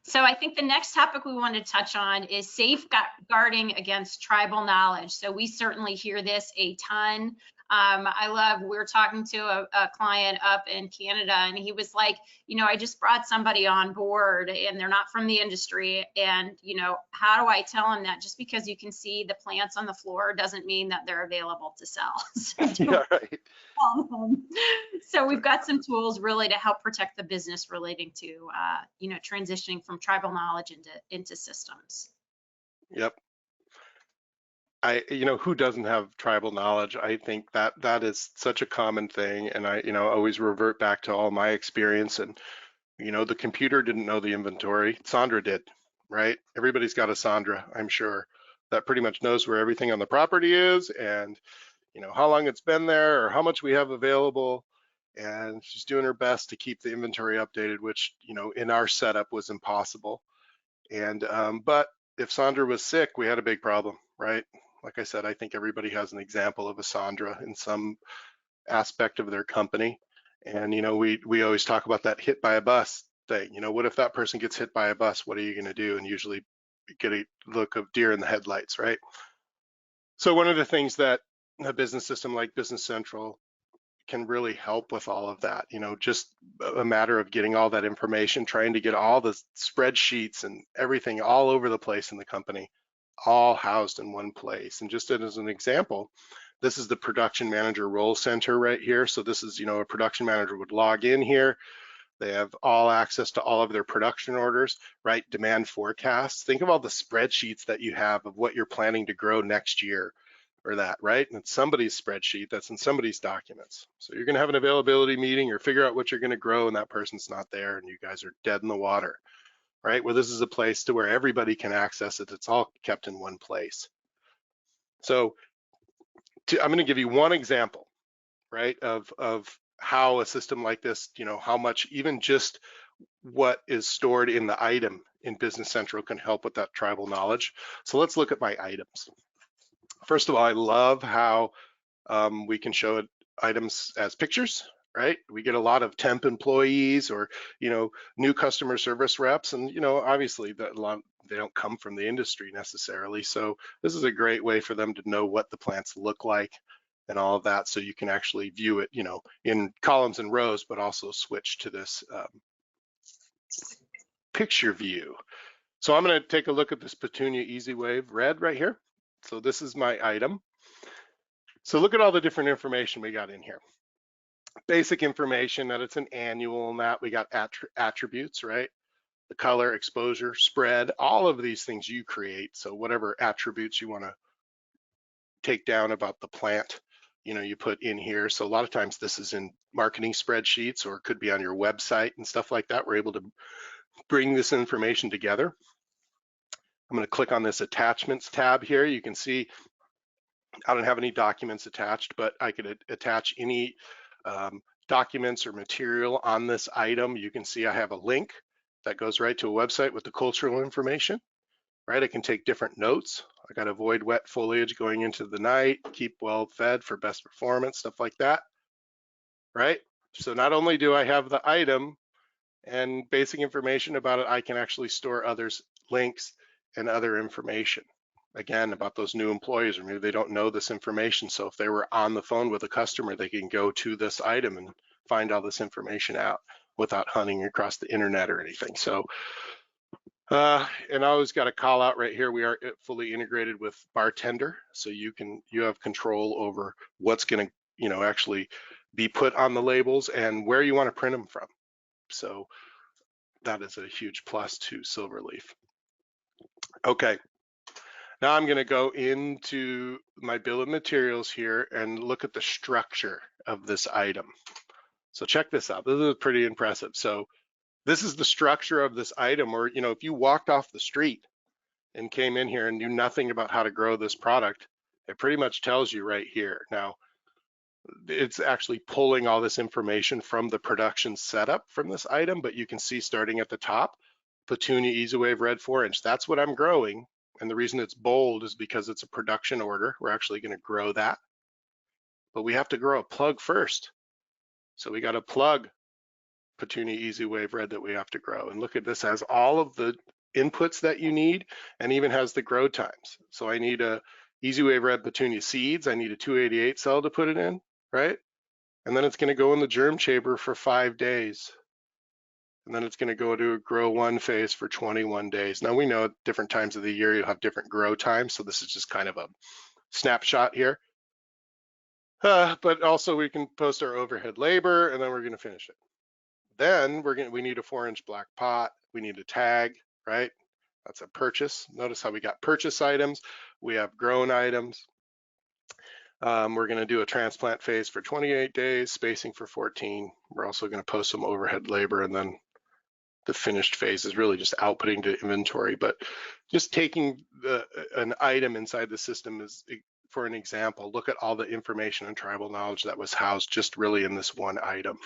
So I think the next topic we want to touch on is safeguarding against tribal knowledge. So we certainly hear this a ton. We were talking to a client up in Canada, and he was like, I just brought somebody on board and they're not from the industry. And, how do I tell them that just because you can see the plants on the floor doesn't mean that they're available to sell? Yeah, right. So we've got some tools really to help protect the business relating to, transitioning from tribal knowledge into systems. Yep. Who doesn't have tribal knowledge? I think that is such a common thing. And I always revert back to all my experience. And, the computer didn't know the inventory. Sandra did, right? Everybody's got a Sandra, I'm sure, that pretty much knows where everything on the property is and, how long it's been there or how much we have available. And she's doing her best to keep the inventory updated, which, in our setup was impossible. And, but if Sandra was sick, we had a big problem, right? Like I said, I think everybody has an example of a Sandra in some aspect of their company. And, we always talk about that hit by a bus thing. What if that person gets hit by a bus? What are you going to do? And usually get a look of deer in the headlights, right? So one of the things that a business system like Business Central can really help with all of that, just a matter of getting all that information, trying to get all the spreadsheets and everything all over the place in the company, all housed in one place. And just as an example, this is the production manager role center right here. So this is, a production manager would log in here. They have all access to all of their production orders, right? Demand forecasts. Think of all the spreadsheets that you have of what you're planning to grow next year or that, right? And it's somebody's spreadsheet that's in somebody's documents. So you're gonna have an availability meeting or figure out what you're gonna grow and that person's not there and you guys are dead in the water, right? Well, this is a place to where everybody can access it. It's all kept in one place. So I'm gonna give you one example, right, of how a system like this, how much even just what is stored in the item in Business Central can help with that tribal knowledge. So let's look at my items. First of all, I love how we can show items as pictures, right? We get a lot of temp employees or, new customer service reps. And, obviously they don't come from the industry necessarily. So this is a great way for them to know what the plants look like and all of that. So you can actually view it, in columns and rows, but also switch to this picture view. So I'm going to take a look at this Petunia Easy Wave Red right here. So this is my item. So look at all the different information we got in here. Basic information that it's an annual and that we got attributes, right? The color, exposure, spread, all of these things you create. So whatever attributes you want to take down about the plant, you put in here. So a lot of times this is in marketing spreadsheets or it could be on your website and stuff like that. We're able to bring this information together. I'm going to click on this attachments tab here. You can see I don't have any documents attached, but I could attach any documents or material on this item. You can see I have a link that goes right to a website with the cultural information, right? I can take different notes. I got to avoid wet foliage going into the night, keep well fed for best performance, stuff like that, right? So not only do I have the item and basic information about it, I can actually store others' links and other information. Again, about those new employees, or maybe they don't know this information. So if they were on the phone with a customer, they can go to this item and find all this information out without hunting across the internet or anything. So, and I always got a call out right here. We are fully integrated with Bartender. So you have control over what's gonna, actually be put on the labels and where you want to print them from. So that is a huge plus to SilverLeaf. Okay, now I'm going to go into my bill of materials here and look at the structure of this item. So check this out. This is pretty impressive. So this is the structure of this item where, if you walked off the street and came in here and knew nothing about how to grow this product, it pretty much tells you right here. Now, it's actually pulling all this information from the production setup from this item, but you can see starting at the top, Petunia Easy Wave Red 4-inch. That's what I'm growing. And the reason it's bold is because it's a production order. We're actually going to grow that. But we have to grow a plug first. So we got to plug Petunia Easy Wave Red that we have to grow. And look at this, has all of the inputs that you need and even has the grow times. So I need a Easy Wave Red Petunia seeds. I need a 288 cell to put it in, right? And then it's going to go in the germ chamber for 5 days. And then it's going to go to a grow 1 phase for 21 days. Now we know at different times of the year you'll have different grow times, so this is just kind of a snapshot here. But also we can post our overhead labor, and then we're going to finish it. Then we need a 4-inch black pot. We need a tag, right? That's a purchase. Notice how we got purchase items. We have grown items. We're going to do a transplant phase for 28 days, spacing for 14. We're also going to post some overhead labor, and then the finished phase is really just outputting to inventory. But just taking an item inside the system is, for an example, look at all the information and tribal knowledge that was housed just really in this one item.